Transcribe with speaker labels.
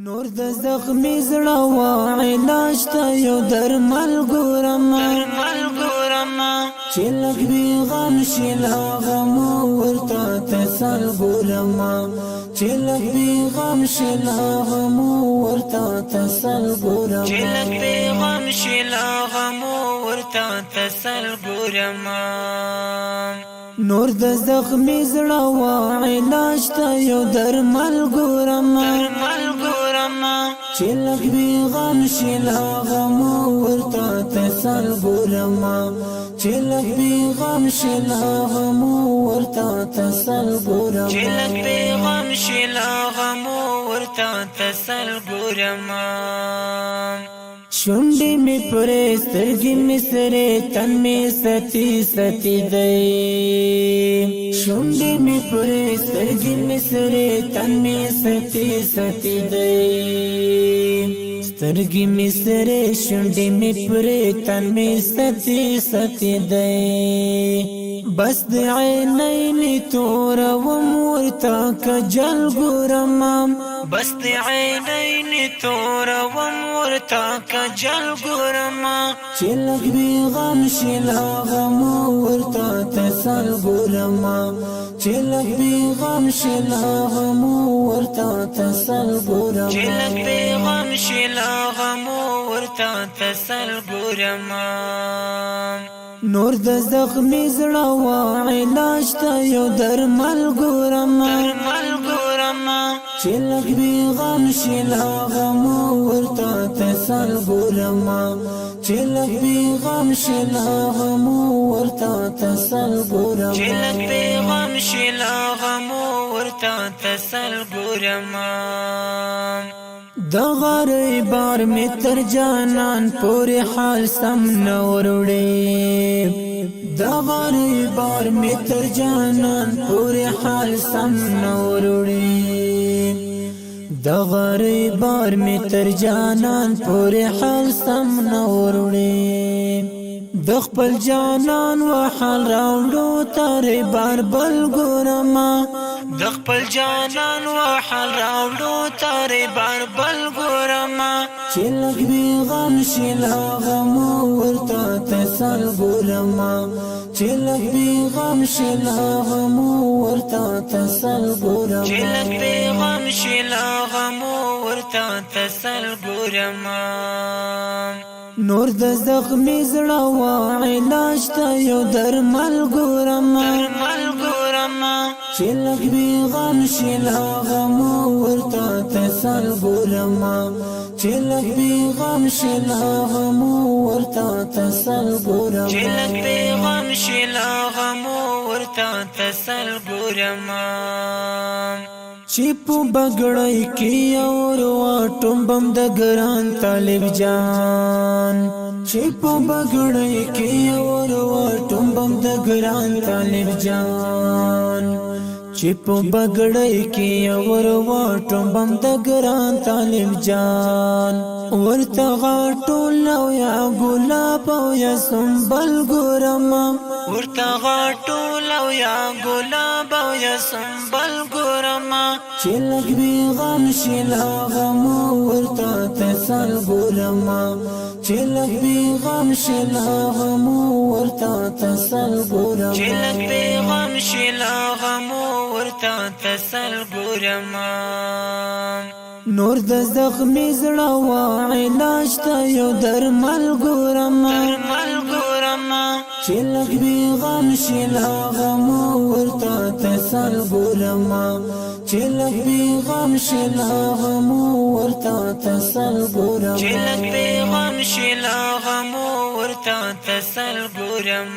Speaker 1: نور د زخمی زړه وا علاج ته یو درمل ګورم چې لږ بي غم شي لا غم ورته تسل ګورم چې لږ بي غم شي لا غم ورته تسل ګورم چې لږ بي غم شي لا غم ورته تسل ګورم نور د زخمی زړه وا علاج ته یو درمل ګورم چې لږ بي غم شي لا غم ورته تسل ګورم چې لږ بي غم شي لا غم ورته تسل ګورم چې لږ بي غم شي لا غم ورته تسل ګورم شونډې می پرې سترګې می سره تن می ستی ستی دی شونډې می پرې سترګې می سره تن می ستی ستی دی سترګې می سره شونډې می پرې تن می ستی ستی دی بس د عینین تور و مورتا کجل ګورم بس د عینین تور و مورتا کجل ګورم چې لږ بي غم شي لا غم ورته تسل ګورم چې لږ بي غم شي لا غم ورته تسل ګورم چې لږ بي غم شي لا غم ورته تسل ګورم نور د زخمی زړه وا علاج ته یو درمل ګورم چې لږ بي غم شي لا غم ورته تسل ګورم چې لږ بي غم شي لا غم ورته تسل ګورم چې لږ بي غم شي لا غم ورته تسل ګورم د غری بار می تر جانان پوری حال سم نور وړي د غری بار می تر جانان پوری حال سم نور وړي د غری بار می تر جانان پوری حال سم نور وړي د خپل جانان و حال راوړو تر بار بل ګورم د خپل جانان و حال راوړو تر بار بل ګورم چې لږ بي غم شي لا غم ورته تسل ګورم چې لږ بي غم شي لا غم ورته تسل ګورم چې لږ بي غم شي لا غم ورته تسل ګورم نور د زخمی زړه وا علاج ته یو درمل ګورم چې لږ بي غم شي لا غم ورته تسل ګورم چې لږ بي غم شي لا غم ورته تسل ګورم چې لږ بي غم شي لا غم ورته تسل ګورم چې په بګړای کې اور واټم بم د ګران طالب جان چې په بګړای کې اور واټم بم د ګران طالب جان چې په بګړای کې اور واټم بم د ګران طالب جان ورته غاټو لو یا ګلاب او یا سنبل ګورم ورته غاټو لو یا ګلاب او یا سنبل ګورم چې لږ بي غم شي لا غم ورته تسل ګورم چې لږ بي غم شي لا غم ورته تسل ګورم چې لږ بي غم شي لا غم ورته تسل ګورم نور د زخمی زړه وا علاج ته یو درمل ګورم چې لږ بي غم شي لا غم ورته تسل ګورم چې لږ بي غم شي لا غم ورته تسل ګورم چې لږ بي غم شي لا غم ورته تسل ګورم